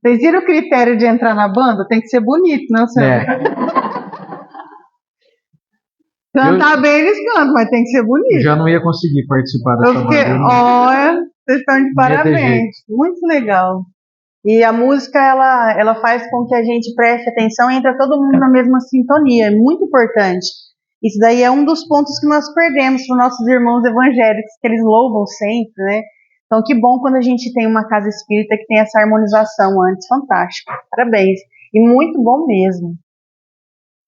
Vocês viram o critério de entrar na banda? Tem que ser bonito, não, senhor? Cantar bem eles cantam, mas tem que ser bonito. Eu já não ia conseguir participar dessa banda. Olha, vocês estão de parabéns. Muito legal. E a música, ela faz com que a gente preste atenção e entra todo mundo na mesma sintonia. É muito importante. Isso daí é um dos pontos que nós perdemos para os nossos irmãos evangélicos, que eles louvam sempre, né? Então, que bom quando a gente tem uma casa espírita que tem essa harmonização antes. Fantástico. Parabéns. E muito bom mesmo.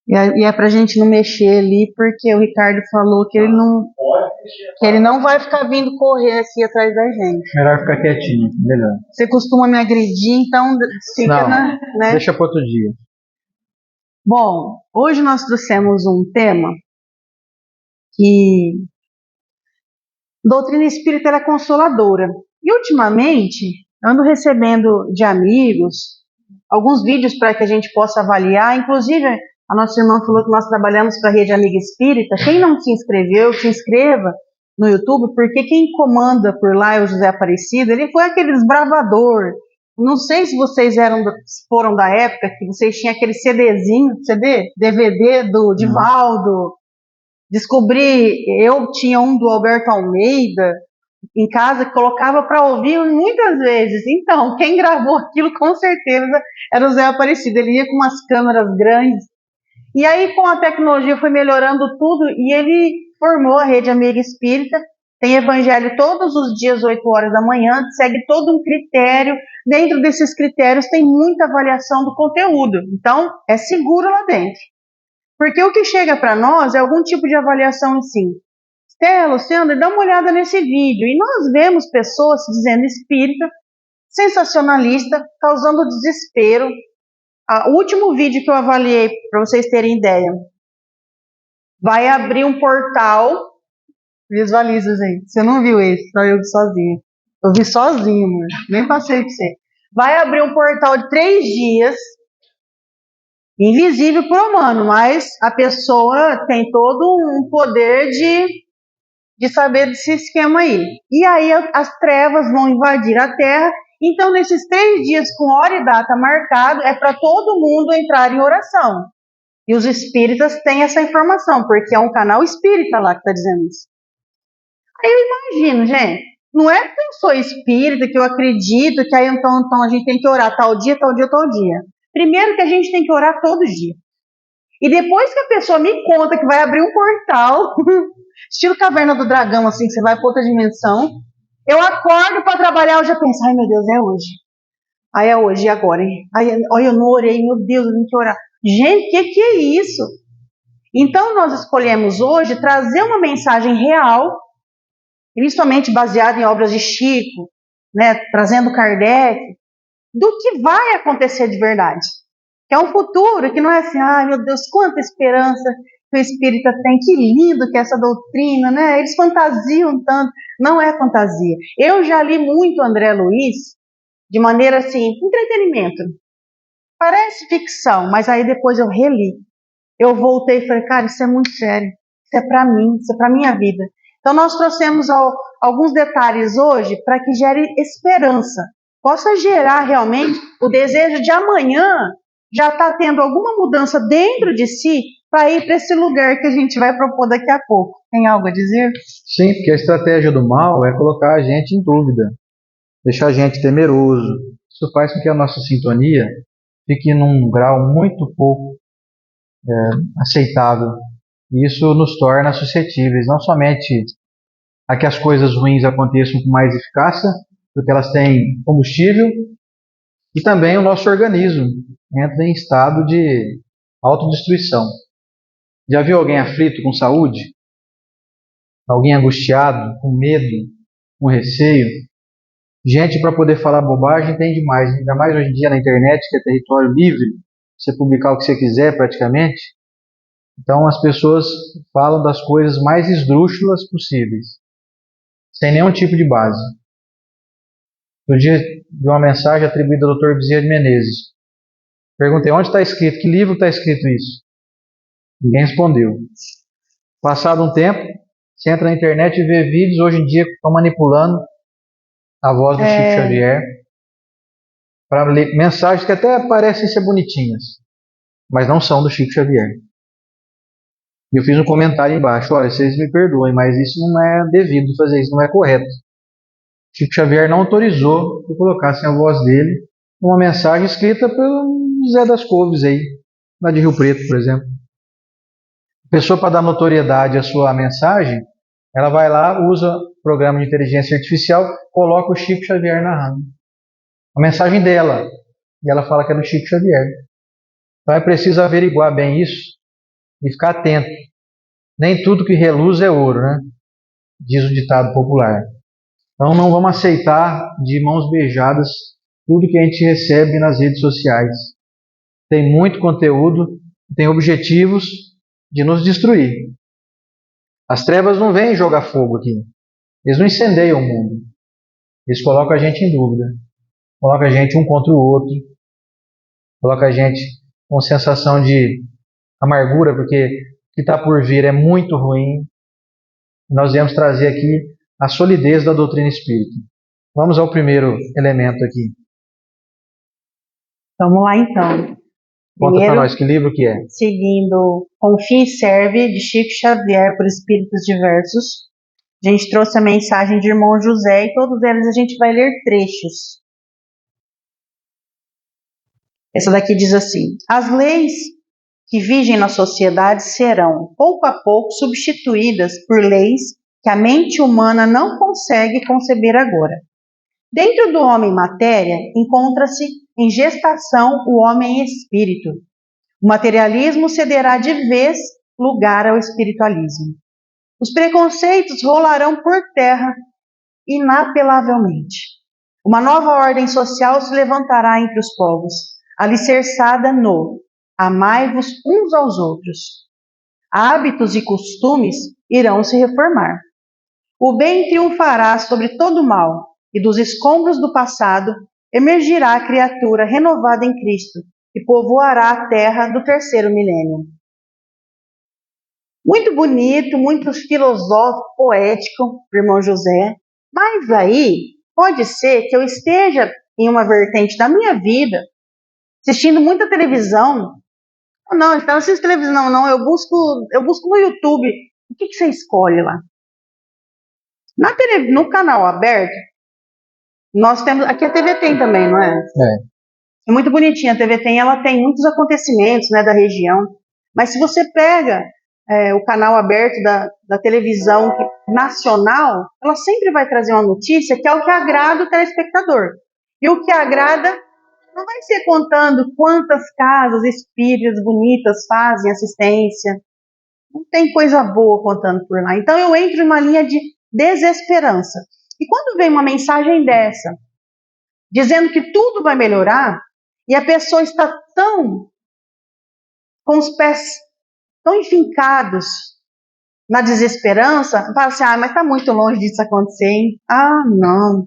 E é pra gente não mexer ali, porque o Ricardo falou que ele não vai ficar vindo correr aqui atrás da gente. Melhor ficar quietinho, melhor. Você costuma me agredir, então fica né? Deixa para outro dia. Bom, hoje nós trouxemos um tema que doutrina espírita é consoladora. E ultimamente, ando recebendo de amigos alguns vídeos para que a gente possa avaliar. Inclusive, a nossa irmã falou que nós trabalhamos para a Rede Amiga Espírita. Quem não se inscreveu, se inscreva no YouTube, porque quem comanda por lá é o José Aparecido. Ele foi aquele desbravador. Não sei se vocês foram da época que vocês tinham aquele CDzinho, DVD do Divaldo. Eu tinha um do Alberto Almeida em casa que colocava para ouvir muitas vezes. Então, quem gravou aquilo com certeza era o Zé Aparecido. Ele ia com umas câmeras grandes. E aí, com a tecnologia, foi melhorando tudo e ele formou a Rede Amiga Espírita. Tem evangelho todos os dias, 8 horas da manhã, segue todo um critério. Dentro desses critérios tem muita avaliação do conteúdo. Então, é seguro lá dentro. Porque o que chega para nós é algum tipo de avaliação assim. Stella, Luciano, dá uma olhada nesse vídeo. E nós vemos pessoas se dizendo espírita, sensacionalista, causando desespero. O último vídeo que eu avaliei, para vocês terem ideia, vai abrir um portal. Visualiza, gente. Você não viu esse, só eu vi sozinho. Eu vi sozinho, mano. Nem passei pra você. Vai abrir um portal de 3 dias, invisível para o humano, mas a pessoa tem todo um poder de saber desse esquema aí. E aí as trevas vão invadir a Terra. Então, nesses 3 dias, com hora e data marcado, é para todo mundo entrar em oração. E os espíritas têm essa informação, porque é um canal espírita lá que está dizendo isso. Aí eu imagino, gente, não é porque eu sou espírita, que eu acredito, que aí então a gente tem que orar tal dia, tal dia, tal dia. Primeiro que a gente tem que orar todo dia. E depois que a pessoa me conta que vai abrir um portal, estilo Caverna do Dragão, assim, que você vai para outra dimensão, eu acordo para trabalhar, eu já penso, ai meu Deus, é hoje. Aí é hoje, e agora, hein? Aí, olha, eu não orei, meu Deus, eu tenho que orar. Gente, o que é isso? Então nós escolhemos hoje trazer uma mensagem real, principalmente baseada em obras de Chico, né, trazendo Kardec, do que vai acontecer de verdade. Que é um futuro que não é assim, ai meu Deus, quanta esperança que o espírita tem, que lindo que é essa doutrina, né? Eles fantasiam tanto. Não é fantasia. Eu já li muito André Luiz, de maneira assim, entretenimento. Parece ficção, mas aí depois eu reli. Eu voltei e falei, cara, isso é muito sério. Isso é para mim, isso é para minha vida. Então nós trouxemos alguns detalhes hoje para que gere esperança. Possa gerar realmente o desejo de amanhã já está tendo alguma mudança dentro de si para ir para esse lugar que a gente vai propor daqui a pouco. Tem algo a dizer? Sim, porque a estratégia do mal é colocar a gente em dúvida, deixar a gente temeroso. Isso faz com que a nossa sintonia fique num grau muito pouco aceitável. E isso nos torna suscetíveis, não somente a que as coisas ruins aconteçam com mais eficácia, porque elas têm combustível, e também o nosso organismo entra em estado de autodestruição. Já viu alguém aflito com saúde? Alguém angustiado, com medo, com receio? Gente, para poder falar bobagem tem demais, ainda mais hoje em dia na internet, que é território livre, você publicar o que você quiser praticamente. Então as pessoas falam das coisas mais esdrúxulas possíveis, sem nenhum tipo de base. No dia de uma mensagem atribuída ao Dr. Bezerra de Menezes, perguntei onde está escrito, que livro está escrito isso? Ninguém respondeu. Passado um tempo, você entra na internet e vê vídeos hoje em dia que estão manipulando a voz do Chico Xavier. para ler mensagens que até parecem ser bonitinhas, mas não são do Chico Xavier. E eu fiz um comentário embaixo: olha, vocês me perdoem, mas isso não é devido fazer, isso não é correto. Chico Xavier não autorizou que colocassem a voz dele numa mensagem escrita pelo Zé das Couves aí, lá de Rio Preto, por exemplo. A pessoa, para dar notoriedade à sua mensagem, ela vai lá, usa o programa de inteligência artificial, coloca o Chico Xavier narrando a mensagem dela, e ela fala que é do Chico Xavier. Então é preciso averiguar bem isso e ficar atento. Nem tudo que reluz é ouro, né? Diz o ditado popular. Então não vamos aceitar de mãos beijadas tudo que a gente recebe nas redes sociais. Tem muito conteúdo, tem objetivos de nos destruir. As trevas não vêm jogar fogo aqui. Eles não incendeiam o mundo. Eles colocam a gente em dúvida. Colocam a gente um contra o outro. Colocam a gente com sensação de amargura, porque o que está por vir é muito ruim. Nós viemos trazer aqui a solidez da doutrina espírita. Vamos ao primeiro elemento aqui. Vamos lá então. Conta para nós que livro que é. Seguindo Confia e Serve, de Chico Xavier, por Espíritos Diversos. A gente trouxe a mensagem de Irmão José e todos eles a gente vai ler trechos. Essa daqui diz assim: as leis que vigem na sociedade serão, pouco a pouco, substituídas por leis que a mente humana não consegue conceber agora. Dentro do homem matéria, encontra-se em gestação o homem espírito. O materialismo cederá de vez lugar ao espiritualismo. Os preconceitos rolarão por terra inapelavelmente. Uma nova ordem social se levantará entre os povos, alicerçada no amai-vos uns aos outros. Hábitos e costumes irão se reformar. O bem triunfará sobre todo o mal, e dos escombros do passado emergirá a criatura renovada em Cristo, e povoará a terra do terceiro milênio. Muito bonito, muito filosófico, poético, irmão José, mas aí pode ser que eu esteja em uma vertente da minha vida, assistindo muita televisão. Não, então não assisto televisão, não, eu busco no YouTube. O que você escolhe lá? No canal aberto, nós temos, aqui a TV tem também, não é? É muito bonitinha, a TV tem, ela tem muitos acontecimentos, né, da região, mas se você pega o canal aberto da televisão nacional, ela sempre vai trazer uma notícia que é o que agrada o telespectador. E o que agrada não vai ser contando quantas casas espíritas bonitas fazem assistência. Não tem coisa boa contando por lá. Então eu entro em uma linha de desesperança. E quando vem uma mensagem dessa, dizendo que tudo vai melhorar, e a pessoa está com os pés tão enfincados na desesperança, fala assim: mas está muito longe disso acontecer, hein? Ah, não.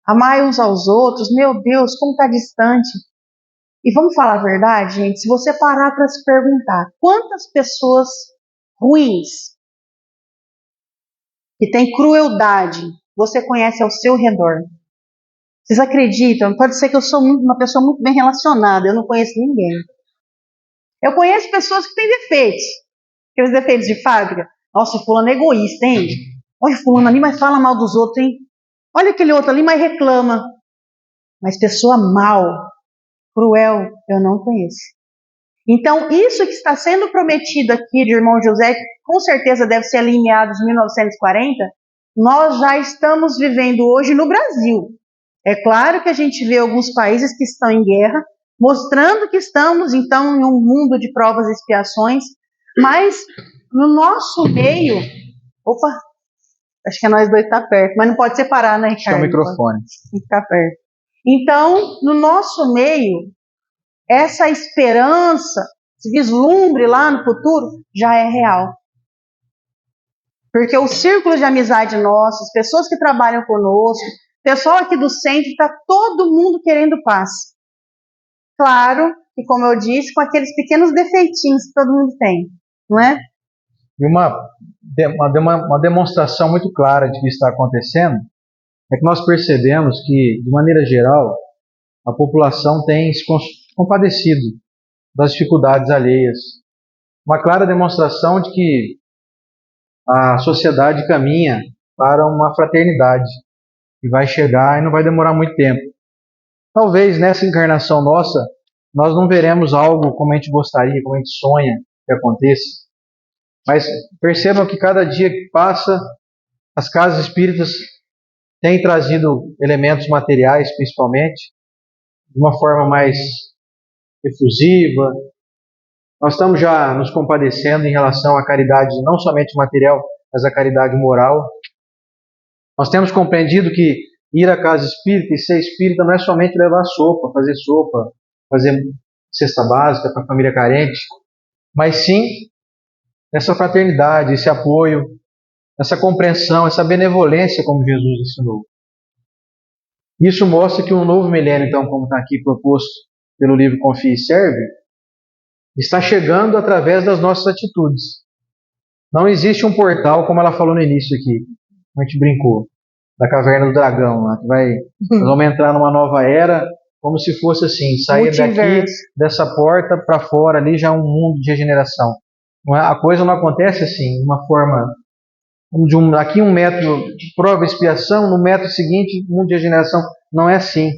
Amai uns aos outros, meu Deus, como está distante. E vamos falar a verdade, gente, se você parar para se perguntar, quantas pessoas ruins, que têm crueldade, você conhece ao seu redor? Vocês acreditam? Pode ser que eu sou uma pessoa muito bem relacionada, eu não conheço ninguém. Eu conheço pessoas que têm defeitos, aqueles defeitos de fábrica. Nossa, fulano é egoísta, hein? Olha, fulano ali, mas fala mal dos outros, hein? Olha aquele outro ali, mas reclama. Mas pessoa mal, cruel, eu não conheço. Então, isso que está sendo prometido aqui de Irmão José, com certeza deve ser ali em meados de 1940, nós já estamos vivendo hoje no Brasil. É claro que a gente vê alguns países que estão em guerra, mostrando que estamos, então, em um mundo de provas e expiações, mas no nosso meio... Opa, acho que nós dois tá perto, mas não pode separar, né, Ricardo? É o microfone. Tem que ficar perto. Então, no nosso meio, essa esperança, esse vislumbre lá no futuro, já é real. Porque o círculo de amizade nosso, as pessoas que trabalham conosco, o pessoal aqui do centro, está todo mundo querendo paz. Claro que, como eu disse, com aqueles pequenos defeitinhos que todo mundo tem, não é? E uma demonstração muito clara de que está acontecendo é que nós percebemos que, de maneira geral, a população tem se compadecido das dificuldades alheias. Uma clara demonstração de que a sociedade caminha para uma fraternidade que vai chegar e não vai demorar muito tempo. Talvez nessa encarnação nossa, nós não veremos algo como a gente gostaria, como a gente sonha que aconteça. Mas percebam que cada dia que passa, as casas espíritas têm trazido elementos materiais, principalmente, de uma forma mais efusiva. Nós estamos já nos compadecendo em relação à caridade, não somente material, mas à caridade moral. Nós temos compreendido que ir à casa espírita e ser espírita não é somente levar sopa, fazer cesta básica para a família carente, mas sim essa fraternidade, esse apoio, essa compreensão, essa benevolência, como Jesus ensinou. Isso mostra que um novo milênio, então, como está aqui proposto pelo livro Confie e Serve, está chegando através das nossas atitudes. Não existe um portal, como ela falou no início aqui, como a gente brincou, da caverna do dragão, lá, que nós vamos entrar numa nova era, como se fosse assim, sair daqui, dessa porta para fora, ali já é um mundo de regeneração. A coisa não acontece assim, de uma forma, aqui um método de prova e expiação, no método seguinte, mundo de regeneração. Não é assim.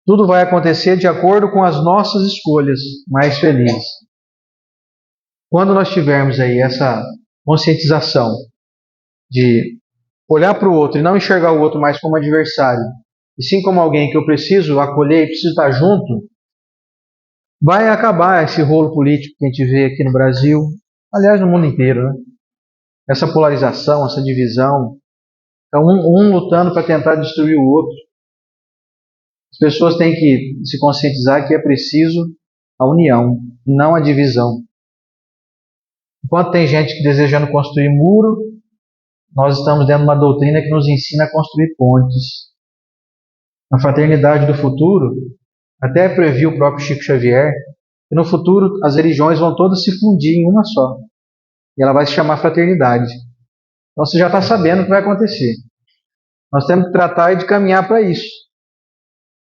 Tudo vai acontecer de acordo com as nossas escolhas mais felizes. Quando nós tivermos aí essa conscientização de olhar para o outro e não enxergar o outro mais como adversário, e sim como alguém que eu preciso acolher e preciso estar junto, vai acabar esse rolo político que a gente vê aqui no Brasil, aliás, no mundo inteiro, né? Essa polarização, essa divisão, então um lutando para tentar destruir o outro. As pessoas têm que se conscientizar que é preciso a união, não a divisão. Enquanto tem gente que desejando construir muro, nós estamos dentro de uma doutrina que nos ensina a construir pontes. Na fraternidade do futuro, até previu o próprio Chico Xavier, que no futuro as religiões vão todas se fundir em uma só. E ela vai se chamar fraternidade. Então você já está sabendo o que vai acontecer. Nós temos que tratar de caminhar para isso.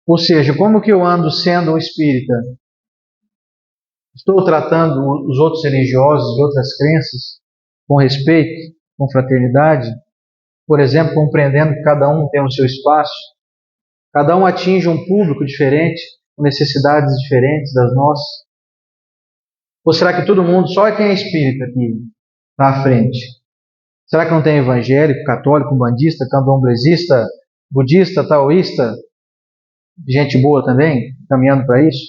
Ou seja, como que eu ando sendo um espírita? Estou tratando os outros religiosos e outras crenças com respeito, com fraternidade? Por exemplo, compreendendo que cada um tem o seu espaço, cada um atinge um público diferente, com necessidades diferentes das nossas? Ou será que todo mundo, só quem é espírita aqui, está à frente? Será que não tem evangélico, católico, bandista, candomblessista, budista, taoísta, gente boa também, caminhando para isso?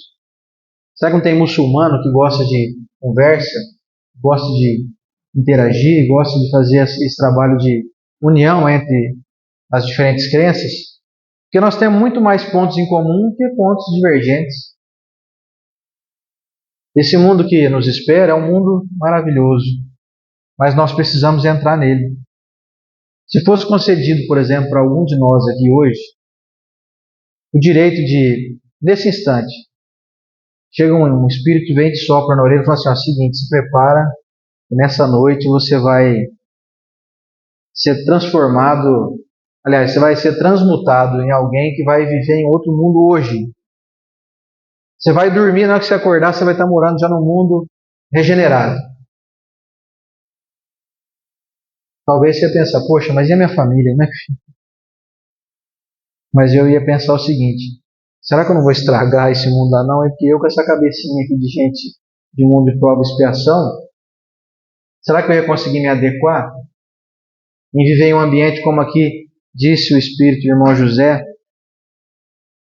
Será que não tem muçulmano que gosta de conversa, gosta de interagir, gosta de fazer esse trabalho de união entre as diferentes crenças? Porque nós temos muito mais pontos em comum que pontos divergentes. Esse mundo que nos espera é um mundo maravilhoso, mas nós precisamos entrar nele. Se fosse concedido, por exemplo, para algum de nós aqui hoje, o direito de, nesse instante, chega um espírito, vem te sopra na orelha e fala assim, ó, seguinte, se prepara, nessa noite você vai ser transformado, aliás, você vai ser transmutado em alguém que vai viver em outro mundo hoje. Você vai dormir, na hora que você acordar, você vai estar morando já num mundo regenerado. Talvez você pense, poxa, mas e a minha família, né? Mas eu ia pensar o seguinte, será que eu não vou estragar esse mundo lá não? É porque eu com essa cabecinha aqui de gente de mundo de prova e expiação, será que eu ia conseguir me adequar? Em viver em um ambiente como aqui, disse o Espírito do irmão José,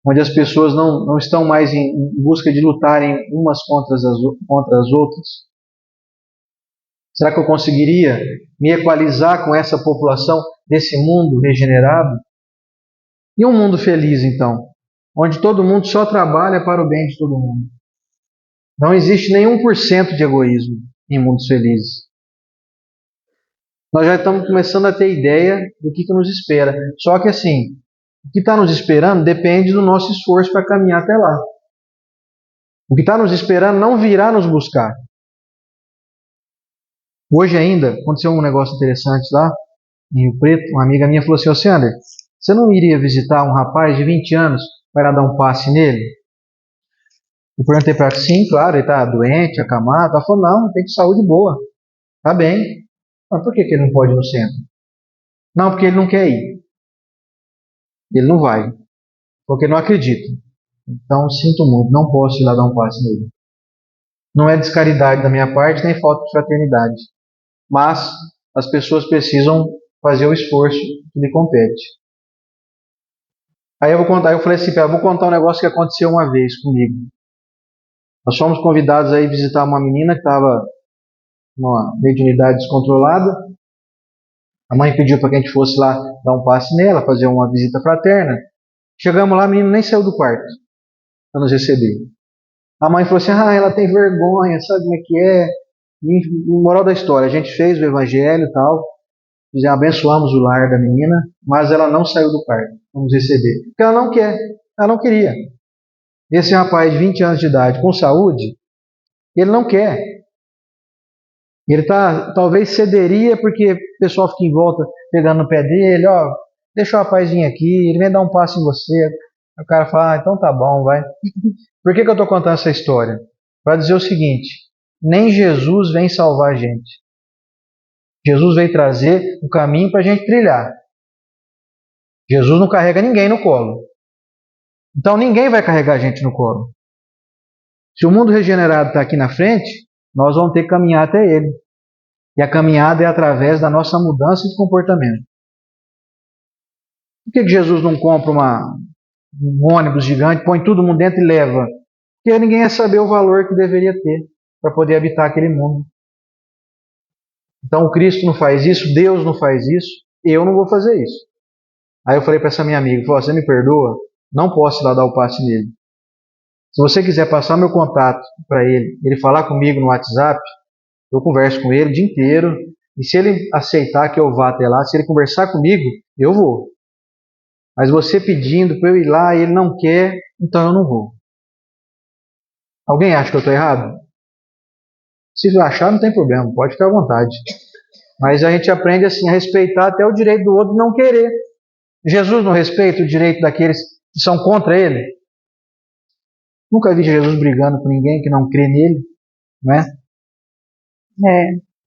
onde as pessoas não estão mais em busca de lutarem umas contra as outras? Será que eu conseguiria me equalizar com essa população desse mundo regenerado? E um mundo feliz, então, onde todo mundo só trabalha para o bem de todo mundo. Não existe nenhum por cento de egoísmo em mundos felizes. Nós já estamos começando a ter ideia do que nos espera. Só que assim, o que está nos esperando depende do nosso esforço para caminhar até lá. O que está nos esperando não virá nos buscar. Hoje ainda, aconteceu um negócio interessante lá, em Rio Preto. Uma amiga minha falou assim, Sander, você não iria visitar um rapaz de 20 anos Vai lá dar um passe nele? Eu perguntei para ela, sim, claro, ele está doente, acamado. Ela falou, não, tem saúde boa, tá bem. Mas por que ele não pode ir no centro? Não, porque ele não quer ir. Ele não vai, porque ele não acredita. Então, sinto muito, não posso ir lá dar um passe nele. Não é descaridade da minha parte, nem falta de fraternidade. Mas as pessoas precisam fazer o esforço que lhe compete. Aí eu falei assim, vou contar um negócio que aconteceu uma vez comigo. Nós fomos convidados a ir visitar uma menina que estava numa mediunidade descontrolada. A mãe pediu para que a gente fosse lá dar um passe nela, fazer uma visita fraterna. Chegamos lá, a menina nem saiu do quarto para nos receber. A mãe falou assim, ela tem vergonha, sabe como é que é? E moral da história, a gente fez o evangelho e tal, abençoamos o lar da menina, mas ela não saiu do quarto para nos receber. Porque ela não quer, ela não queria. Esse rapaz de 20 anos de idade, com saúde, ele não quer. Ele talvez cederia porque o pessoal fica em volta pegando no pé dele, deixa o rapaz vir aqui, ele vem dar um passo em você. O cara fala, então tá bom, vai. Por que eu estou contando essa história? Para dizer o seguinte, nem Jesus vem salvar a gente. Jesus veio trazer o caminho para a gente trilhar. Jesus não carrega ninguém no colo. Então ninguém vai carregar a gente no colo. Se o mundo regenerado está aqui na frente, nós vamos ter que caminhar até ele. E a caminhada é através da nossa mudança de comportamento. Por que Jesus não compra um ônibus gigante, põe todo mundo dentro e leva? Porque ninguém ia saber o valor que deveria ter para poder habitar aquele mundo. Então o Cristo não faz isso, Deus não faz isso, eu não vou fazer isso. Aí eu falei para essa minha amiga, você me perdoa? Não posso ir lá dar o passe nele. Se você quiser passar meu contato para ele falar comigo no WhatsApp, eu converso com ele o dia inteiro, e se ele aceitar que eu vá até lá, se ele conversar comigo, eu vou. Mas você pedindo para eu ir lá e ele não quer, então eu não vou. Alguém acha que eu estou errado? Se achar, não tem problema, pode ficar à vontade. Mas a gente aprende assim a respeitar até o direito do outro não querer. Jesus não respeita o direito daqueles que são contra ele. Nunca vi Jesus brigando com ninguém que não crê nele, não é?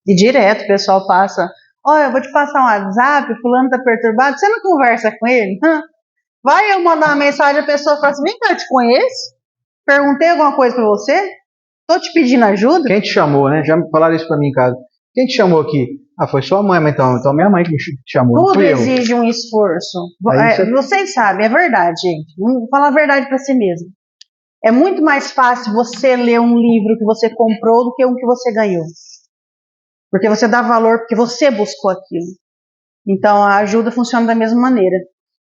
E direto o pessoal passa, eu vou te passar um WhatsApp, fulano tá perturbado, você não conversa com ele? Vai eu mandar uma mensagem, a pessoa fala assim, vem cá, eu te conheço? Perguntei alguma coisa pra você? Tô te pedindo ajuda? Quem te chamou, né? Já me falaram isso pra mim em casa. Quem te chamou aqui? Foi sua mãe, mas então minha mãe que me chamou. Tudo exige um esforço. Vocês sabem, é verdade, gente. Vamos falar a verdade pra si mesmo. É muito mais fácil você ler um livro que você comprou do que um que você ganhou. Porque você dá valor porque você buscou aquilo. Então a ajuda funciona da mesma maneira.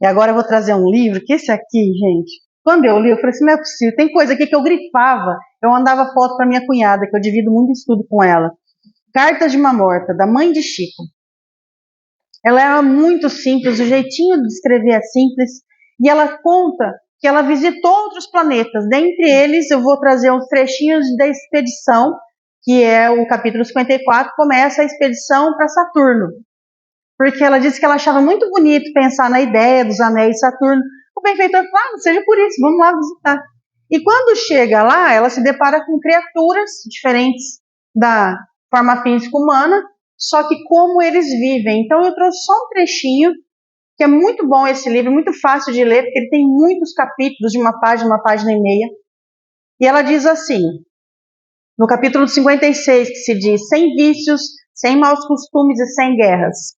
E agora eu vou trazer um livro, que esse aqui, gente, quando eu li, eu falei assim, não é possível, tem coisa aqui que eu grifava, eu mandava foto para minha cunhada, que eu divido muito estudo com ela. Cartas de uma Morta, da mãe de Chico. Ela era muito simples, o jeitinho de escrever é simples, e ela conta que ela visitou outros planetas. Dentre eles, eu vou trazer uns trechinhos da expedição, que é o capítulo 54, começa a expedição para Saturno. Porque ela disse que ela achava muito bonito pensar na ideia dos anéis de Saturno. O benfeitor falou, seja por isso, vamos lá visitar. E quando chega lá, ela se depara com criaturas diferentes da forma física humana, só que como eles vivem. Então eu trouxe só um trechinho, que é muito bom esse livro, muito fácil de ler, porque ele tem muitos capítulos de uma página e meia. E ela diz assim, no capítulo 56, que se diz, sem vícios, sem maus costumes e sem guerras.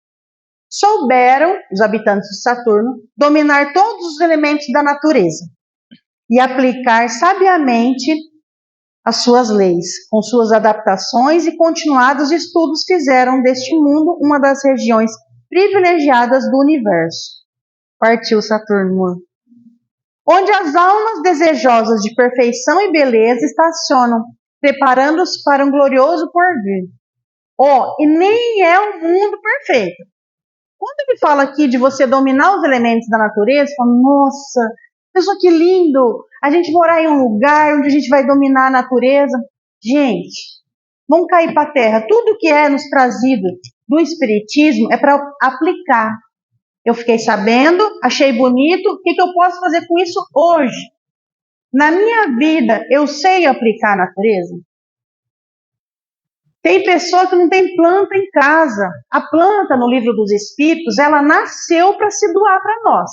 Souberam, os habitantes de Saturno, dominar todos os elementos da natureza e aplicar sabiamente as suas leis. Com suas adaptações e continuados estudos fizeram deste mundo uma das regiões privilegiadas do universo. Partiu Saturno, onde as almas desejosas de perfeição e beleza estacionam, preparando-se para um glorioso porvir. E nem é um mundo perfeito. Quando ele fala aqui de você dominar os elementos da natureza, fala, nossa, pessoal, que lindo, a gente morar em um lugar onde a gente vai dominar a natureza. Gente, vamos cair para a terra. Tudo que é nos trazido do Espiritismo é para aplicar. eu fiquei sabendo, achei bonito, o que eu posso fazer com isso hoje? Na minha vida, eu sei aplicar a natureza? Tem pessoa que não tem planta em casa. A planta, no Livro dos Espíritos, ela nasceu para se doar para nós.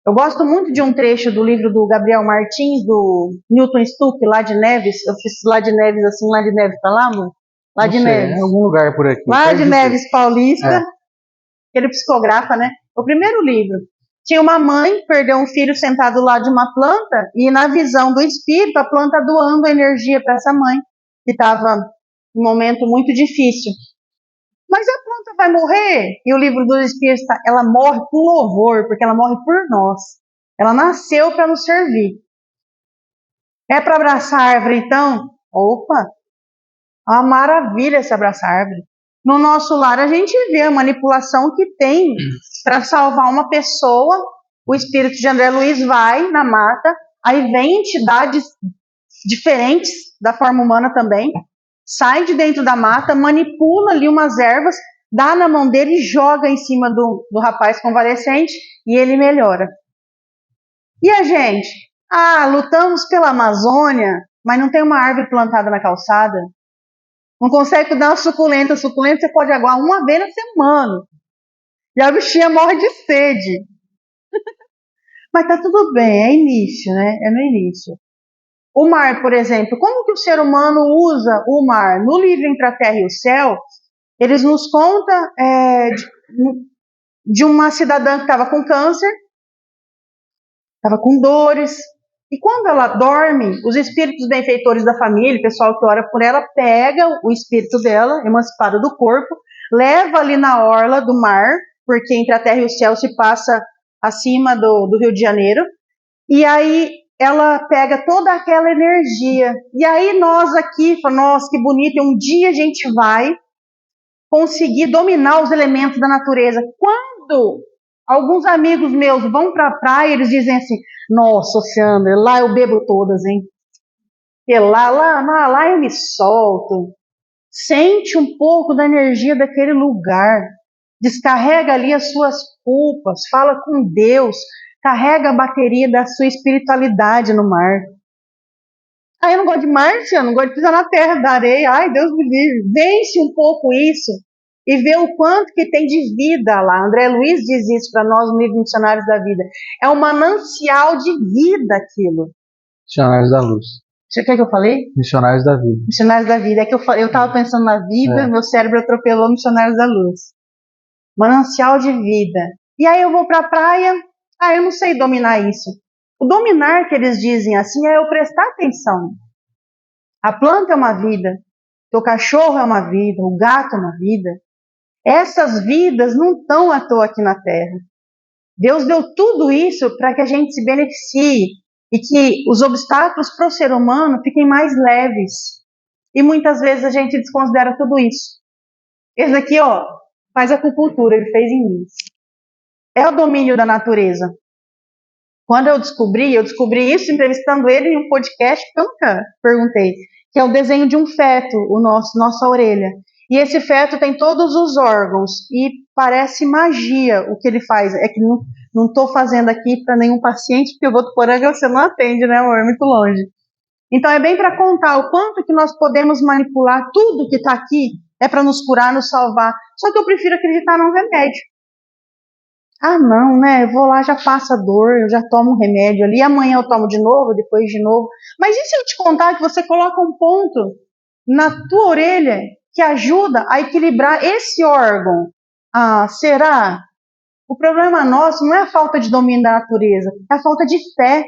Eu gosto muito de um trecho do livro do Gabriel Martins, do Newton Stuck, lá de Neves. Eu fiz lá de Neves, assim, lá de Neves para lá, amor? Lá Não de sei, Neves. em algum lugar por aqui. Lá de Neves Paulista, É. ele psicografa, né? O primeiro livro. Tinha uma mãe, perdeu um filho sentado lá de uma planta, e na visão do espírito, a planta doando energia para essa mãe, que estava num momento muito difícil. Mas a planta vai morrer? E o livro dos espíritos, ela morre por louvor, porque ela morre por nós. Ela nasceu para nos servir. É para abraçar a árvore, então? Opa! Uma maravilha se abraçar a árvore. No nosso lar, a gente vê a manipulação que tem para salvar uma pessoa. O espírito de André Luiz vai na mata, aí vem entidades diferentes da forma humana também, sai de dentro da mata, manipula ali umas ervas, dá na mão dele e joga em cima do rapaz convalescente e ele melhora. E a gente? Lutamos pela Amazônia, mas não tem uma árvore plantada na calçada. Não consegue dar uma suculenta. Suculenta você pode aguar uma vez na semana. E a bichinha morre de sede. Mas tá tudo bem, é início, né? É no início. O mar, por exemplo, como que o ser humano usa o mar? No livro Entre a Terra e o Céu, eles nos contam de uma cidadã que estava com câncer, estava com dores, e quando ela dorme, os espíritos benfeitores da família, o pessoal que ora por ela, pega o espírito dela, emancipado do corpo, leva ali na orla do mar, porque Entre a Terra e o Céu se passa acima do Rio de Janeiro, e aí ela pega toda aquela energia. E aí nós aqui, nossa, que bonito, e um dia a gente vai conseguir dominar os elementos da natureza. Quando alguns amigos meus vão para a praia, eles dizem assim, nossa, Sandra, lá eu bebo todas, hein? E lá eu me solto. Sente um pouco da energia daquele lugar. Descarrega ali as suas culpas, fala com Deus, carrega a bateria da sua espiritualidade no mar. Eu não gosto de mar, eu não gosto de pisar na terra, da areia. Ai, Deus me livre. Vence um pouco isso e vê o quanto que tem de vida lá. André Luiz diz isso para nós no livro Missionários da Vida. É um manancial de vida aquilo. Missionários da Luz. Você quer que eu falei? Missionários da Vida. Missionários da Vida. É que eu estava pensando na vida, meu cérebro atropelou Missionários da Luz. Manancial de vida. E aí eu vou para a praia, eu não sei dominar isso. O dominar que eles dizem assim é eu prestar atenção. A planta é uma vida, o cachorro é uma vida, o gato é uma vida. Essas vidas não estão à toa aqui na Terra. Deus deu tudo isso para que a gente se beneficie e que os obstáculos para o ser humano fiquem mais leves. E muitas vezes a gente desconsidera tudo isso. Esse aqui, faz acupuntura, ele fez em mim. É o domínio da natureza. Quando eu descobri isso entrevistando ele em um podcast que eu nunca perguntei, que é o desenho de um feto, nossa orelha. E esse feto tem todos os órgãos e parece magia o que ele faz. É que não estou fazendo aqui para nenhum paciente, porque eu vou por aí você não atende, né, amor? É muito longe. Então é bem para contar o quanto que nós podemos manipular tudo que está aqui, é para nos curar, nos salvar. Só que eu prefiro acreditar num remédio. Não, né? Eu vou lá, já passa a dor, eu já tomo um remédio ali, amanhã eu tomo de novo, depois de novo. Mas e se eu te contar que você coloca um ponto na tua orelha que ajuda a equilibrar esse órgão? Será? O problema nosso não é a falta de domínio da natureza, é a falta de fé.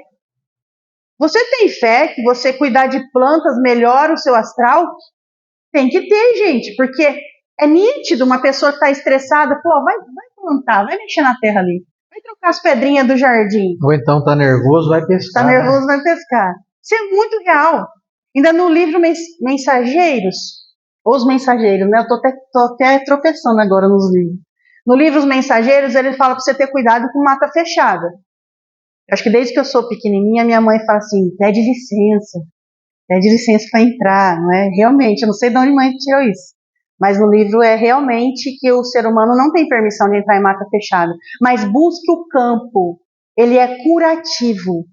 Você tem fé que você cuidar de plantas melhora o seu astral? Tem que ter, gente, porque é nítido uma pessoa que está estressada, vai plantar, vai mexer na terra ali, vai trocar as pedrinhas do jardim. Ou então tá nervoso, vai pescar. Tá nervoso, vai pescar. Isso é muito real. Ainda no livro Mensageiros, Os Mensageiros, né? Eu tô até tropeçando agora nos livros. No livro Os Mensageiros, ele fala para você ter cuidado com mata fechada. Eu acho que desde que eu sou pequenininha, minha mãe fala assim, pede licença para entrar, não é? Realmente, eu não sei de onde a mãe tirou isso. Mas no livro é realmente que o ser humano não tem permissão de entrar em mata fechada. Mas busque o campo. Ele é curativo. O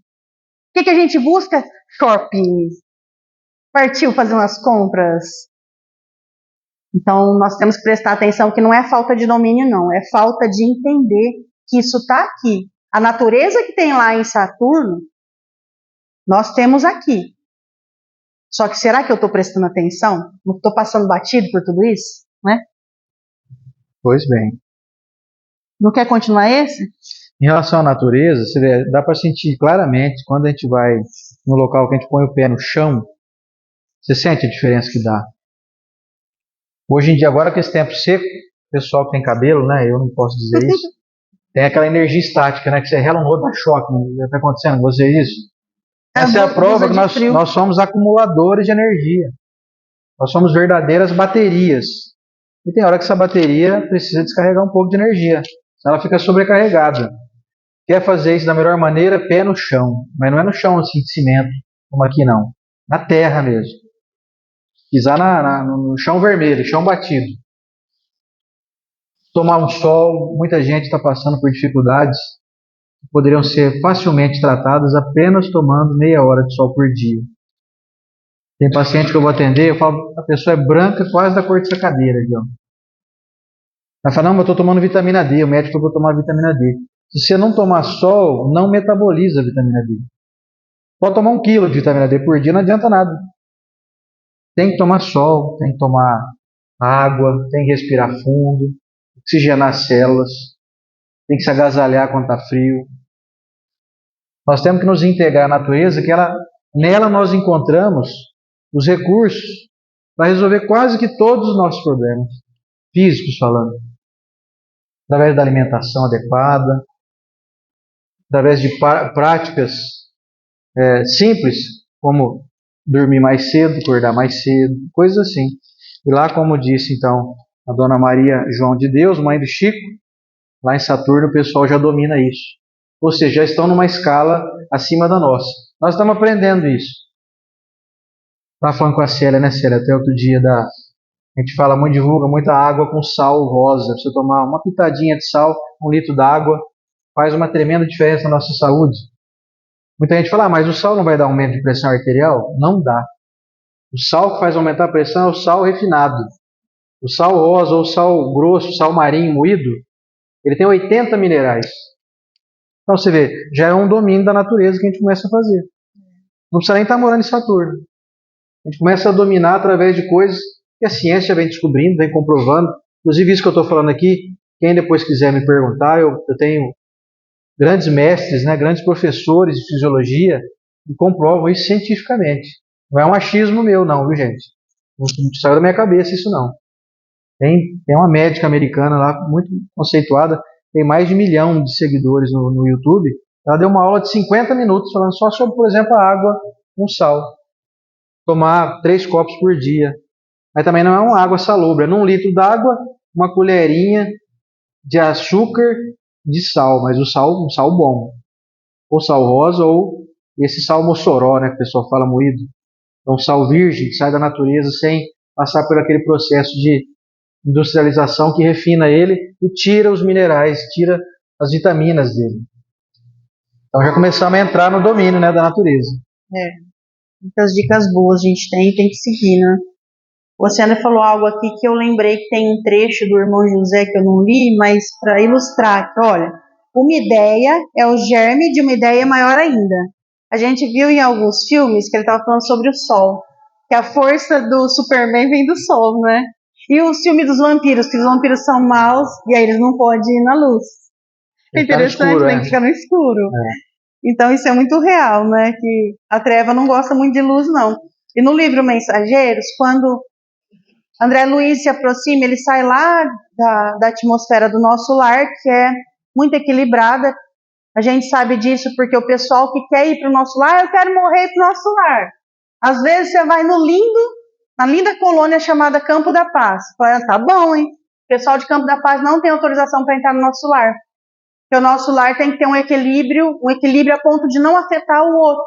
que a gente busca? Shopping. Partiu fazer umas compras. Então, nós temos que prestar atenção que não é falta de domínio, não. É falta de entender que isso está aqui. A natureza que tem lá em Saturno, nós temos aqui. Só que será que eu estou prestando atenção? Não estou passando batido por tudo isso? Né? Pois bem. Não quer continuar esse? Em relação à natureza, você vê, dá para sentir claramente quando a gente vai no local que a gente põe o pé no chão, você sente a diferença que dá. Hoje em dia, agora com esse tempo seco, o pessoal que tem cabelo, né, eu não posso dizer isso, tem aquela energia estática, né, que você rela um rodo, dá choque, né, está acontecendo com você isso? Essa é a prova que nós somos acumuladores de energia. Nós somos verdadeiras baterias. E tem hora que essa bateria precisa descarregar um pouco de energia. Ela fica sobrecarregada. Quer fazer isso da melhor maneira? Pé no chão. Mas não é no chão assim de cimento, como aqui não. Na terra mesmo. Pisar no chão vermelho, chão batido. Tomar um sol. Muita gente está passando por dificuldades que poderiam ser facilmente tratadas apenas tomando meia hora de sol por dia. Tem paciente que eu vou atender, eu falo, a pessoa é branca, quase da cor dessa cadeira aqui, ó. Ela fala, não, mas eu estou tomando vitamina D, o médico falou que eu vou tomar vitamina D. Se você não tomar sol, não metaboliza a vitamina D. Pode tomar 1 quilo de vitamina D por dia, não adianta nada. Tem que tomar sol, tem que tomar água, tem que respirar fundo, oxigenar as células, tem que se agasalhar quando está frio. Nós temos que nos integrar à natureza, que nela nós encontramos os recursos para resolver quase que todos os nossos problemas, físicos falando. Através da alimentação adequada, através de práticas simples, como dormir mais cedo, acordar mais cedo, coisas assim. E lá, como disse então a Dona Maria João de Deus, mãe do Chico, lá em Saturno o pessoal já domina isso. Ou seja, já estão numa escala acima da nossa. Nós estamos aprendendo isso. Estava falando com a Célia, né, Célia? Até outro dia, a gente fala muito, divulga muita água com sal rosa. Você tomar uma pitadinha de sal, 1 litro d'água, faz uma tremenda diferença na nossa saúde. Muita gente fala, mas o sal não vai dar aumento de pressão arterial? Não dá. O sal que faz aumentar a pressão é o sal refinado. O sal rosa ou o sal grosso, o sal marinho moído, ele tem 80 minerais. Então você vê, já é um domínio da natureza que a gente começa a fazer. Não precisa nem estar morando em Saturno. A gente começa a dominar através de coisas que a ciência vem descobrindo, vem comprovando. Inclusive isso que eu estou falando aqui, quem depois quiser me perguntar, eu tenho grandes mestres, né, grandes professores de fisiologia que comprovam isso cientificamente. Não é um achismo meu não, viu gente? Não saiu da minha cabeça isso não. Tem uma médica americana lá, muito conceituada, tem mais de 1 milhão de seguidores no YouTube. Ela deu uma aula de 50 minutos falando só sobre, por exemplo, a água com sal. Tomar 3 copos por dia. Mas também não é uma água salubre. É num litro d'água, uma colherinha de açúcar de sal, mas um sal bom. Ou sal rosa, ou esse sal mossoró, né, que o pessoal fala moído. É um sal virgem, que sai da natureza sem passar por aquele processo de industrialização que refina ele e tira os minerais, tira as vitaminas dele. Então já começamos a entrar no domínio, né, da natureza. Muitas dicas boas a gente tem que seguir, né? Você ainda falou algo aqui que eu lembrei que tem um trecho do Irmão José que eu não li, mas para ilustrar, que olha, uma ideia é o germe de uma ideia maior ainda. A gente viu em alguns filmes que ele estava falando sobre o sol, que a força do Superman vem do sol, né? E o filme dos vampiros, que os vampiros são maus e aí eles não podem ir na luz. É interessante, escuro, tem que ficar no escuro. Então isso é muito real, né? Que a treva não gosta muito de luz, não. E no livro Mensageiros, quando André Luiz se aproxima, ele sai lá da atmosfera do nosso lar, que é muito equilibrada. A gente sabe disso porque o pessoal que quer ir para o nosso lar, eu quero morrer para o nosso lar. Às vezes você vai na linda colônia chamada Campo da Paz. Fala, tá bom, hein? O pessoal de Campo da Paz não tem autorização para entrar no nosso lar. Porque o nosso lar tem que ter um equilíbrio a ponto de não afetar o outro.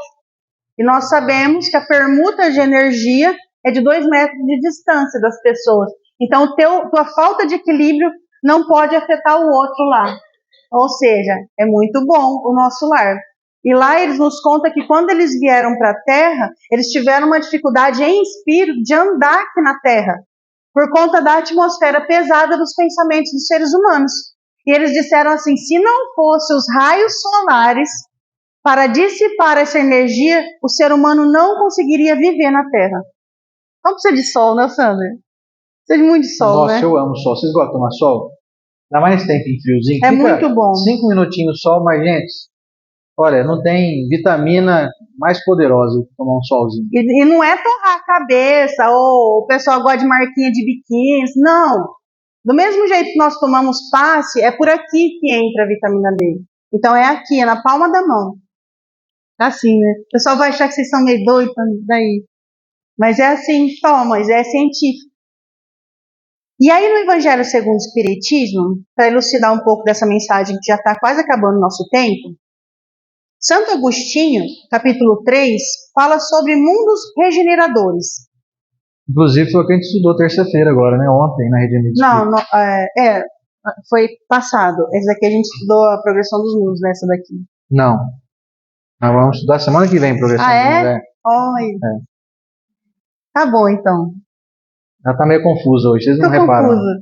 E nós sabemos que a permuta de energia é de 2 metros de distância das pessoas. Então, tua falta de equilíbrio não pode afetar o outro lá. Ou seja, é muito bom o nosso lar. E lá eles nos contam que quando eles vieram para a Terra, eles tiveram uma dificuldade em espírito de andar aqui na Terra, por conta da atmosfera pesada dos pensamentos dos seres humanos. E eles disseram assim, se não fosse os raios solares para dissipar essa energia, o ser humano não conseguiria viver na Terra. Não precisa de sol, né, Sandra? Precisa de muito sol, Nossa, né? eu amo sol. Vocês gostam de tomar sol? Ainda mais nesse tempinho friozinho. É Fica muito bom. 5 minutinhos sol, mas, gente, olha, não tem vitamina mais poderosa que tomar um solzinho. E não é torrar a cabeça, ou o pessoal gosta de marquinha de biquíni, não. Do mesmo jeito que nós tomamos passe, é por aqui que entra a vitamina D. Então é aqui, é na palma da mão. Assim, né? O pessoal vai achar que vocês são meio doidos daí. Mas é assim, toma, é científico. E aí no Evangelho segundo o Espiritismo, para elucidar um pouco dessa mensagem que já está quase acabando o nosso tempo, Santo Agostinho, capítulo 3, fala sobre mundos regeneradores. Inclusive foi o que a gente estudou terça-feira agora, né? Ontem, na Rede Amiga Não, foi passado. Esse daqui a gente estudou a progressão dos mundos, nessa daqui. Não. Nós vamos estudar semana que vem, progressão Ah, dos mundos. é? Olha. Tá bom, então. Ela tá meio confusa hoje, vocês não Tô reparam. confusa.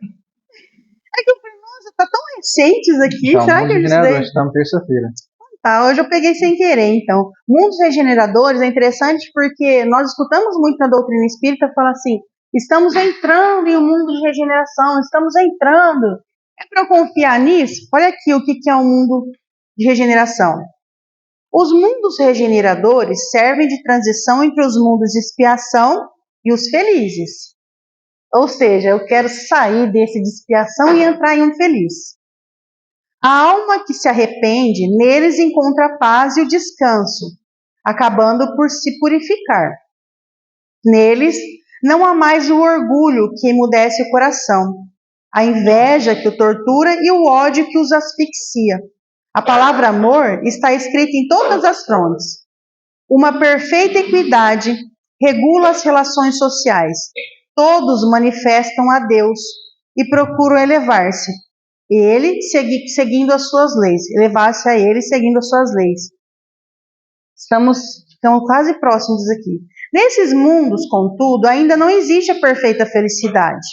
É que eu falei, nossa, tá tão recentes aqui. Então, Será que eu estudei? Estamos terça-feira. Tá, hoje eu peguei sem querer, então. Mundos regeneradores é interessante porque nós escutamos muito na doutrina espírita falar assim, estamos entrando em um mundo de regeneração, estamos entrando. É para eu confiar nisso? Olha aqui o que é um mundo de regeneração. Os mundos regeneradores servem de transição entre os mundos de expiação e os felizes. Ou seja, eu quero sair desse de expiação e entrar em um feliz. A alma que se arrepende, neles encontra a paz e o descanso, acabando por se purificar. Neles não há mais o orgulho que emudece o coração, a inveja que o tortura e o ódio que os asfixia. A palavra amor está escrita em todas as frontes. Uma perfeita equidade regula as relações sociais. Todos manifestam a Deus e procuram elevar-se. Ele seguindo as suas leis, elevar-se a ele seguindo as suas leis. Estamos quase próximos aqui. Nesses mundos, contudo, ainda não existe a perfeita felicidade,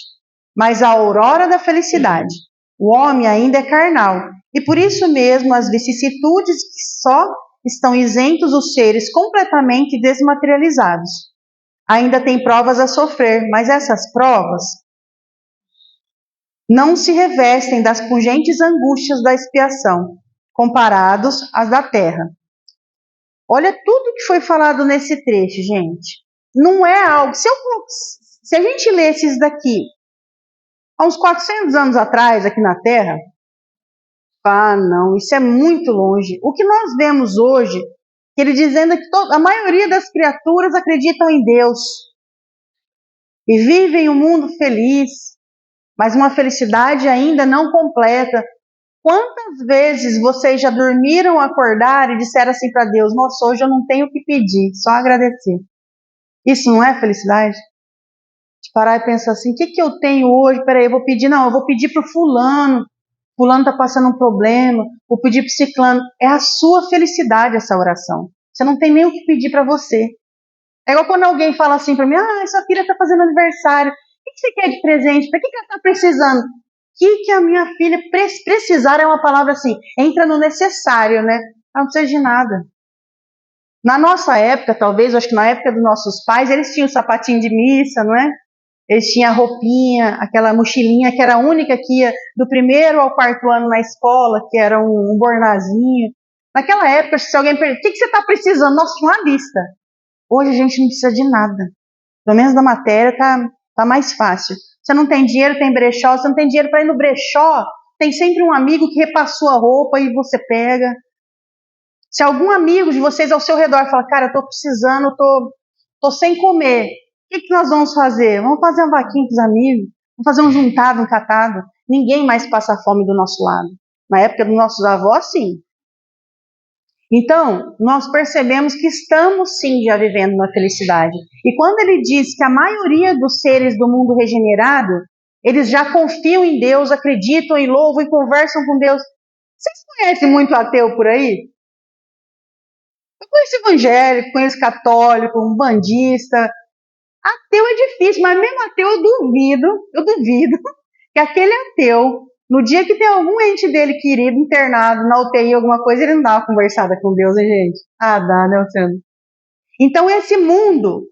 mas a aurora da felicidade. O homem ainda é carnal, e por isso mesmo as vicissitudes que só estão isentos os seres completamente desmaterializados. Ainda tem provas a sofrer, mas essas provas não se revestem das pungentes angústias da expiação, comparados às da terra. Olha tudo que foi falado nesse trecho, gente. Não é algo... Se a gente lesse isso daqui há uns 400 anos atrás, aqui na Terra, não, isso é muito longe. O que nós vemos hoje, ele dizendo que a maioria das criaturas acreditam em Deus e vivem um mundo feliz, mas uma felicidade ainda não completa. Quantas vezes vocês já dormiram, acordaram e disseram assim para Deus, nossa, hoje eu não tenho o que pedir, só agradecer. Isso não é felicidade? De parar e pensar assim, o que eu tenho hoje? Peraí, eu vou pedir, não, eu vou pedir para o fulano está passando um problema, vou pedir para o ciclano. É a sua felicidade essa oração. Você não tem nem o que pedir para você. É igual quando alguém fala assim para mim, sua filha está fazendo aniversário, o que você quer de presente? Para que ela está precisando? O que a minha filha precisar é uma palavra assim, entra no necessário, né? Ela não precisa de nada. Na nossa época, talvez, acho que na época dos nossos pais, eles tinham sapatinho de missa, não é? Eles tinham a roupinha, aquela mochilinha que era a única que ia do primeiro ao quarto ano na escola, que era um bornazinho. Naquela época, se alguém pergunta, o que você está precisando? Nossa, uma lista. Hoje a gente não precisa de nada. Pelo menos da matéria tá mais fácil. Você não tem dinheiro, tem brechó. Você não tem dinheiro para ir no brechó, tem sempre um amigo que repassou a roupa e você pega. Se algum amigo de vocês ao seu redor fala, cara, eu tô precisando, tô sem comer, o que nós vamos fazer? Vamos fazer uma vaquinha com os amigos, vamos fazer um juntado, um catado. Ninguém mais passa fome do nosso lado. Na época dos nossos avós, sim. Então, nós percebemos que estamos sim já vivendo uma felicidade. E quando ele diz que a maioria dos seres do mundo regenerado, eles já confiam em Deus, acreditam e louvam e conversam com Deus. Vocês conhecem muito ateu por aí? Eu conheço evangélico, conheço católico, um bandista. Ateu é difícil, mas mesmo ateu eu duvido que aquele ateu, no dia que tem algum ente dele querido internado na UTI, alguma coisa, ele não dá uma conversada com Deus, hein, gente? Ah, dá, né, Luciano? Então, esse mundo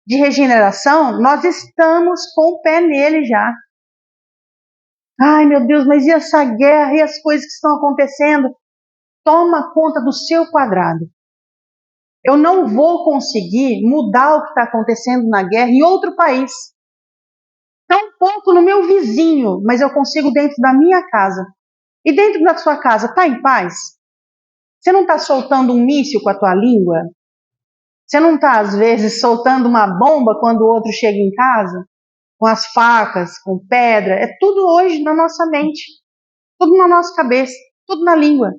de regeneração, nós estamos com o pé nele já. Ai, meu Deus, mas e essa guerra e as coisas que estão acontecendo? Toma conta do seu quadrado. Eu não vou conseguir mudar o que está acontecendo na guerra em outro país. Tampouco no meu vizinho, mas eu consigo dentro da minha casa. E dentro da sua casa, está em paz? Você não está soltando um míssil com a tua língua? Você não está, às vezes, soltando uma bomba quando o outro chega em casa? Com as facas, com pedra? É tudo hoje na nossa mente. Tudo na nossa cabeça. Tudo na língua.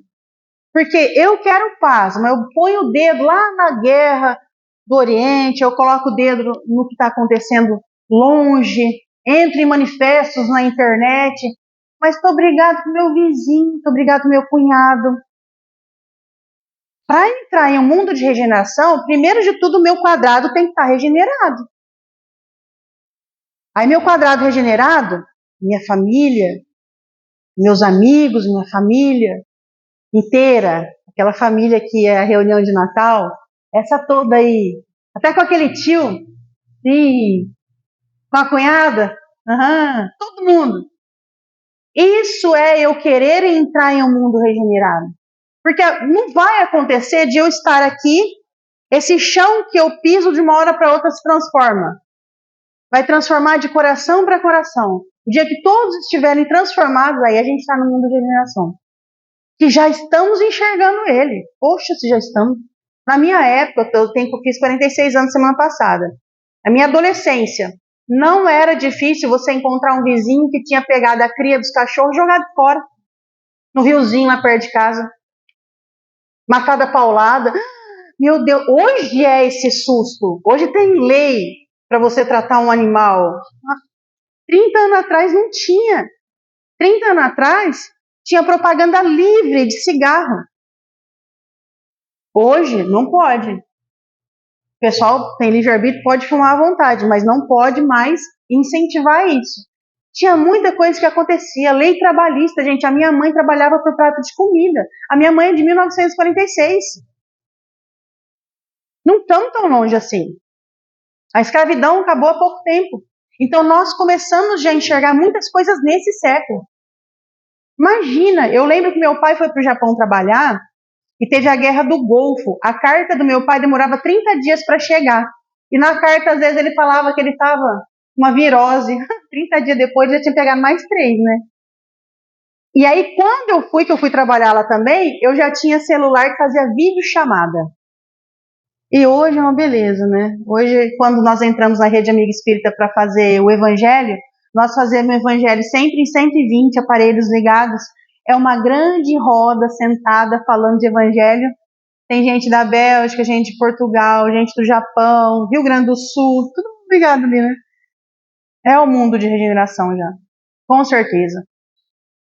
Porque eu quero paz, mas eu ponho o dedo lá na guerra do Oriente, eu coloco o dedo no que está acontecendo longe, entro em manifestos na internet, mas estou brigado com meu vizinho, estou brigado com meu cunhado. Para entrar em um mundo de regeneração, primeiro de tudo, o meu quadrado tem que estar regenerado. Aí meu quadrado regenerado, minha família, meus amigos, minha família inteira, aquela família que é a reunião de Natal, essa toda aí, até com aquele tio, sim, com a cunhada, todo mundo. Isso é eu querer entrar em um mundo regenerado. Porque não vai acontecer de eu estar aqui, esse chão que eu piso de uma hora para outra se transforma. Vai transformar de coração para coração. O dia que todos estiverem transformados, aí a gente está no mundo de regeneração. Que já estamos enxergando ele. Poxa, se já estamos. Na minha época, eu fiz 46 anos semana passada. Na minha adolescência, não era difícil você encontrar um vizinho que tinha pegado a cria dos cachorros e jogado fora. No riozinho lá perto de casa. Matado a paulada. Meu Deus, hoje é esse susto. Hoje tem lei para você tratar um animal. 30 anos atrás não tinha. 30 anos atrás tinha propaganda livre de cigarro. Hoje não pode. O pessoal tem livre-arbítrio, pode fumar à vontade, mas não pode mais incentivar isso. Tinha muita coisa que acontecia. Lei trabalhista, gente. A minha mãe trabalhava por prato de comida. A minha mãe é de 1946. Não estamos tão longe assim. A escravidão acabou há pouco tempo. Então nós começamos já a enxergar muitas coisas nesse século. Imagina, eu lembro que meu pai foi para o Japão trabalhar e teve a guerra do Golfo. A carta do meu pai demorava 30 dias para chegar. E na carta, às vezes, ele falava que ele estava com uma virose. 30 dias depois, já tinha pegado mais 3, né? E aí, quando que eu fui trabalhar lá também, eu já tinha celular que fazia videochamada. E hoje é uma beleza, né? Hoje, quando nós entramos na Rede Amiga Espírita para fazer o Evangelho, nós fazemos o Evangelho sempre em 120 aparelhos ligados. É uma grande roda sentada falando de Evangelho. Tem gente da Bélgica, gente de Portugal, gente do Japão, Rio Grande do Sul, tudo ligado ali, né? É o mundo de regeneração já, com certeza.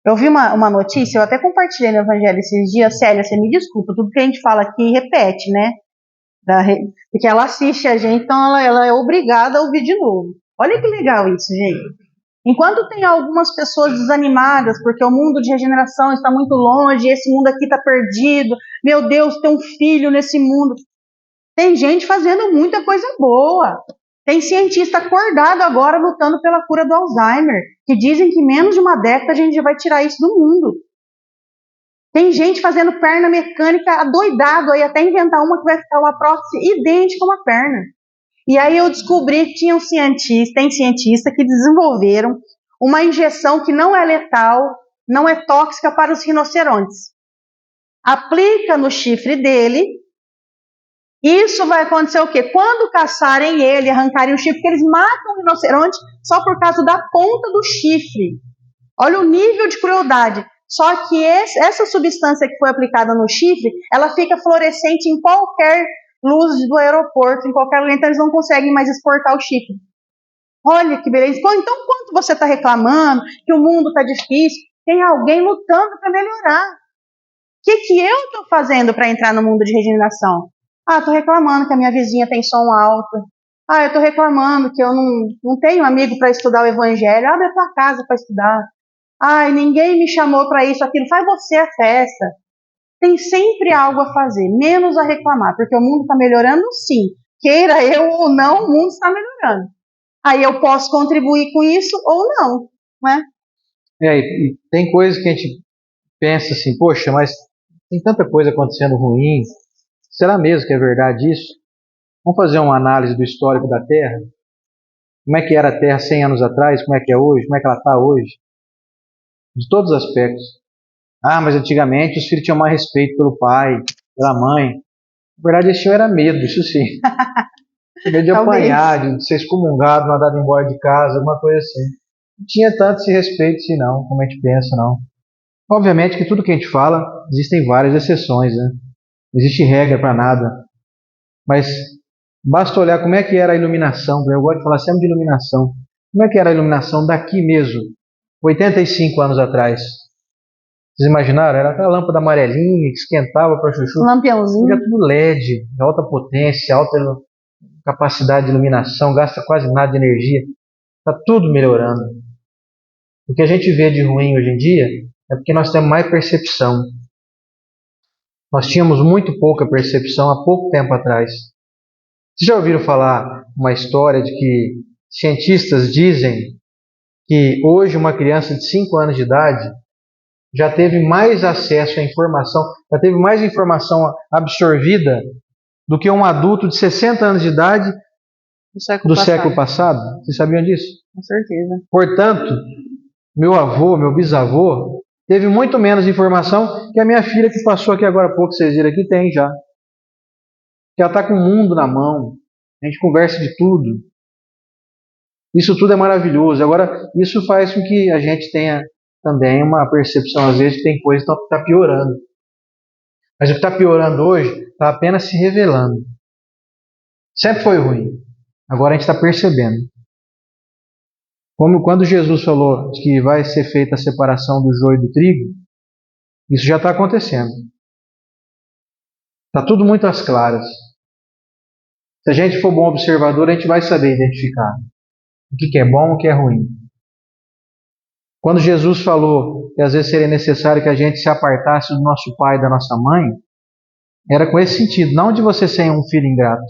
Eu vi uma notícia, eu até compartilhei no Evangelho esses dias. Célia, você me desculpa, tudo que a gente fala aqui repete, né? Porque ela assiste a gente, então ela é obrigada a ouvir de novo. Olha que legal isso, gente. Enquanto tem algumas pessoas desanimadas, porque o mundo de regeneração está muito longe, esse mundo aqui está perdido, meu Deus, tem um filho nesse mundo. Tem gente fazendo muita coisa boa. Tem cientista acordado agora lutando pela cura do Alzheimer, que dizem que em menos de uma década a gente já vai tirar isso do mundo. Tem gente fazendo perna mecânica adoidado aí, até inventar uma que vai ficar uma prótese idêntica a uma perna. E aí eu descobri que tem cientistas que desenvolveram uma injeção que não é letal, não é tóxica para os rinocerontes. Aplica no chifre dele, isso vai acontecer o quê? Quando caçarem ele, arrancarem o chifre, porque eles matam o rinoceronte só por causa da ponta do chifre. Olha o nível de crueldade. Só que essa substância que foi aplicada no chifre, ela fica fluorescente em qualquer luz do aeroporto, em qualquer lugar, então eles não conseguem mais exportar o chifre. Olha que beleza. Então, quanto você está reclamando que o mundo está difícil, tem alguém lutando para melhorar. O que eu estou fazendo para entrar no mundo de regeneração? Estou reclamando que a minha vizinha tem som alto. Eu estou reclamando que eu não tenho amigo para estudar o evangelho. Abre a tua casa para estudar. Ninguém me chamou para isso, aquilo. Faz você a festa. Tem sempre algo a fazer, menos a reclamar, porque o mundo está melhorando, sim. Queira eu ou não, o mundo está melhorando. Aí eu posso contribuir com isso ou não, né? E tem coisas que a gente pensa assim, poxa, mas tem tanta coisa acontecendo ruim. Será mesmo que é verdade isso? Vamos fazer uma análise do histórico da Terra? Como é que era a Terra 100 anos atrás? Como é que é hoje? Como é que ela está hoje? De todos os aspectos. Mas antigamente os filhos tinham mais respeito pelo pai, pela mãe. Na verdade, eles tinham era medo, isso sim. Medo de apanhar, de ser excomungado, mandado embora de casa, alguma coisa assim. Não tinha tanto esse respeito assim não, como a gente pensa, não. Obviamente que tudo que a gente fala, existem várias exceções, né? Não existe regra para nada. Mas basta olhar como é que era a iluminação. Eu gosto de falar sempre de iluminação. Como é que era a iluminação daqui mesmo, 85 anos atrás? Vocês imaginaram? Era aquela lâmpada amarelinha que esquentava para chuchu. Lampiãozinho. Era tudo LED, de alta potência, alta capacidade de iluminação, gasta quase nada de energia. Está tudo melhorando. O que a gente vê de ruim hoje em dia é porque nós temos mais percepção. Nós tínhamos muito pouca percepção há pouco tempo atrás. Vocês já ouviram falar uma história de que cientistas dizem que hoje uma criança de 5 anos de idade já teve mais acesso à informação, já teve mais informação absorvida do que um adulto de 60 anos de idade do século passado? Vocês sabiam disso? Com certeza. Portanto, meu avô, meu bisavô, teve muito menos informação que a minha filha que passou aqui agora há pouco, vocês viram aqui, tem já. Já está com o mundo na mão, a gente conversa de tudo. Isso tudo é maravilhoso. Agora, isso faz com que a gente tenha também uma percepção, às vezes, que tem coisa que está piorando. Mas o que está piorando hoje está apenas se revelando. Sempre foi ruim. Agora a gente está percebendo. Como quando Jesus falou que vai ser feita a separação do joio e do trigo, isso já está acontecendo. Está tudo muito às claras. Se a gente for bom observador, a gente vai saber identificar o que é bom e o que é ruim. Quando Jesus falou que às vezes seria necessário que a gente se apartasse do nosso pai e da nossa mãe, era com esse sentido, não de você ser um filho ingrato.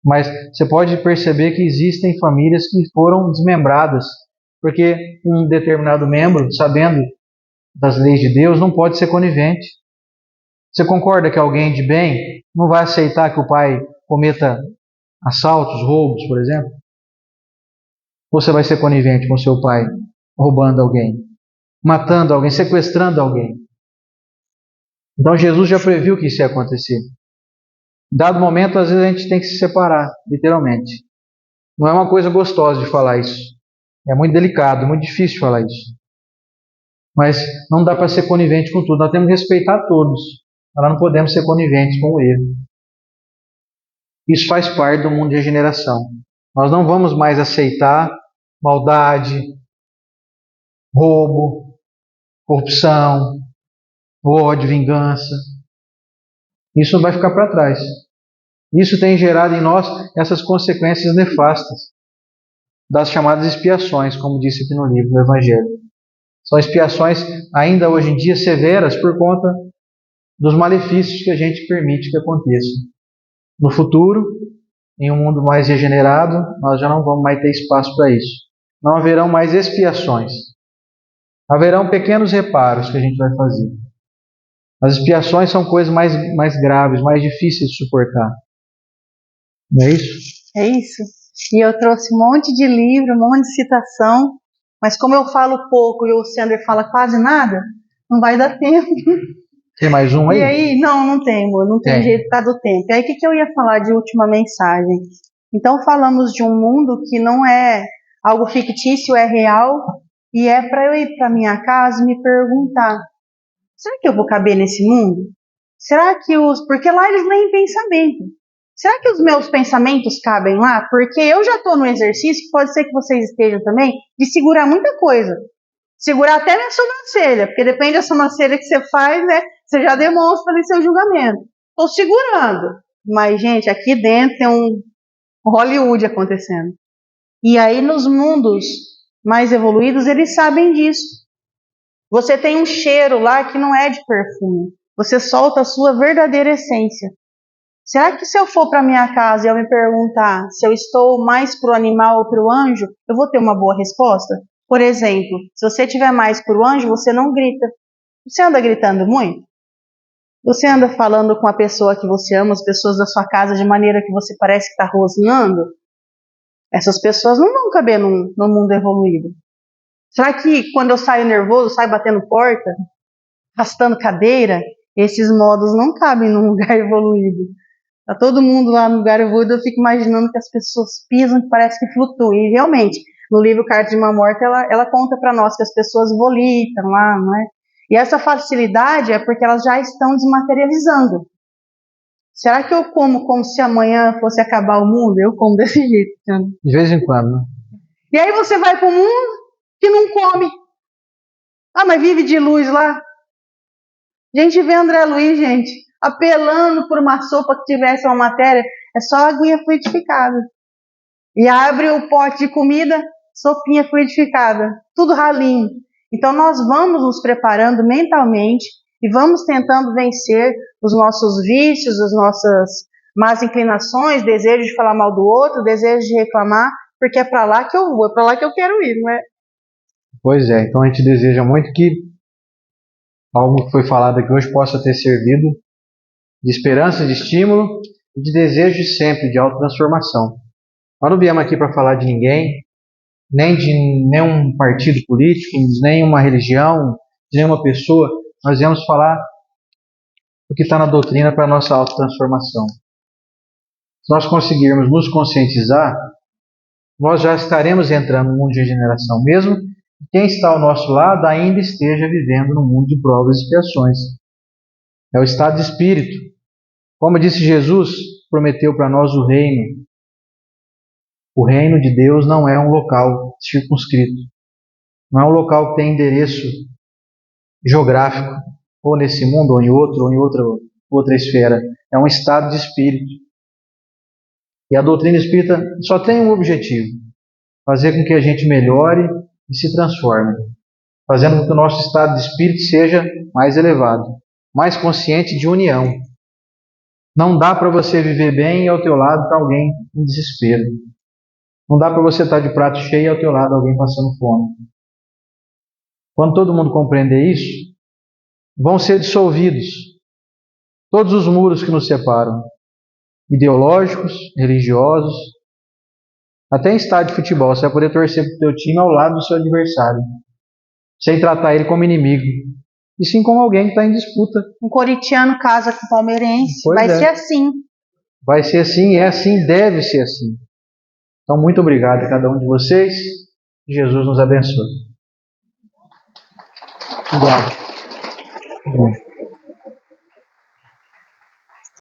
Mas você pode perceber que existem famílias que foram desmembradas, porque um determinado membro, sabendo das leis de Deus, não pode ser conivente. Você concorda que alguém de bem não vai aceitar que o pai cometa assaltos, roubos, por exemplo? Ou você vai ser conivente com seu pai, roubando alguém, matando alguém, sequestrando alguém? Então Jesus já previu que isso ia acontecer. Dado momento, às vezes a gente tem que se separar, literalmente. Não é uma coisa gostosa de falar isso. É muito delicado, muito difícil de falar isso. Mas não dá para ser conivente com tudo. Nós temos que respeitar todos. Mas nós não podemos ser coniventes com o erro. Isso faz parte do mundo de regeneração. Nós não vamos mais aceitar maldade, roubo, corrupção, ódio, vingança. Isso não vai ficar para trás. Isso tem gerado em nós essas consequências nefastas das chamadas expiações, como disse aqui no livro do Evangelho. São expiações ainda hoje em dia severas por conta dos malefícios que a gente permite que aconteçam. No futuro, em um mundo mais regenerado, nós já não vamos mais ter espaço para isso. Não haverão mais expiações. Haverão pequenos reparos que a gente vai fazer. As expiações são coisas mais graves, mais difíceis de suportar. Não é isso? É isso. E eu trouxe um monte de livro, um monte de citação, mas como eu falo pouco e o Sander fala quase nada, não vai dar tempo. Tem mais um aí? E aí, não tem, amor, não tem jeito por causa do tempo. E aí, o que eu ia falar de última mensagem? Então, falamos de um mundo que não é algo fictício, é real, E é para eu ir para minha casa e me perguntar: será que eu vou caber nesse mundo? Será que porque lá eles leem pensamento. Será que os meus pensamentos cabem lá? Porque eu já estou no exercício, pode ser que vocês estejam também, de segurar muita coisa. Segurar até minha sobrancelha, porque depende da sobrancelha que você faz, né? Você já demonstra ali seu julgamento. Estou segurando. Mas, gente, aqui dentro tem um Hollywood acontecendo. E aí, nos mundos mais evoluídos, eles sabem disso. Você tem um cheiro lá que não é de perfume. Você solta a sua verdadeira essência. Será que se eu for para minha casa e eu me perguntar se eu estou mais para o animal ou para o anjo, eu vou ter uma boa resposta? Por exemplo, se você tiver mais para o anjo, você não grita. Você anda gritando muito? Você anda falando com a pessoa que você ama, as pessoas da sua casa, de maneira que você parece que está rosnando? Essas pessoas não vão caber no mundo evoluído. Será que quando eu saio nervoso, saio batendo porta, arrastando cadeira, esses modos não cabem num lugar evoluído? Tá todo mundo lá no lugar evoluído, eu fico imaginando que as pessoas pisam que parece que flutuam. E realmente, no livro Carta de uma Morta, ela conta para nós que as pessoas volitam lá, não é? E essa facilidade é porque elas já estão desmaterializando. Será que eu como se amanhã fosse acabar o mundo? Eu como desse jeito. Né? De vez em quando, né? E aí você vai para o mundo que não come. Ah, mas vive de luz lá. A gente vê André Luiz, gente, apelando por uma sopa que tivesse uma matéria, é só aguinha fluidificada. E abre o pote de comida, sopinha fluidificada, tudo ralinho. Então nós vamos nos preparando mentalmente e vamos tentando vencer os nossos vícios, as nossas más inclinações, desejo de falar mal do outro, desejo de reclamar, porque é para lá que eu vou, é para lá que eu quero ir, não é? Pois é, então a gente deseja muito que algo que foi falado aqui hoje possa ter servido de esperança, de estímulo e de desejo sempre de autotransformação. Nós não viemos aqui para falar de ninguém, nem de nenhum partido político, de nenhuma religião, de nenhuma pessoa. Nós viemos falar do que está na doutrina para a nossa autotransformação. Se nós conseguirmos nos conscientizar, nós já estaremos entrando no mundo de regeneração, mesmo que quem está ao nosso lado ainda esteja vivendo no mundo de provas e expiações. É o estado de espírito. Como disse Jesus, prometeu para nós o reino. O reino de Deus não é um local circunscrito. Não é um local que tem endereço geográfico, ou nesse mundo, ou em outra esfera. É um estado de espírito. E a doutrina espírita só tem um objetivo: fazer com que a gente melhore e se transforme, fazendo com que o nosso estado de espírito seja mais elevado, mais consciente de união. Não dá para você viver bem e ao teu lado está alguém em desespero. Não dá para você estar de prato cheio e ao teu lado alguém passando fome. Quando todo mundo compreender isso, vão ser dissolvidos todos os muros que nos separam, ideológicos, religiosos, até em estádio de futebol. Você vai poder torcer para o teu time ao lado do seu adversário, sem tratar ele como inimigo, e sim como alguém que está em disputa. Um corintiano casa com palmeirense, Pois vai ser assim. Vai ser assim, é assim, deve ser assim. Então, muito obrigado a cada um de vocês. Jesus nos abençoe. Obrigado.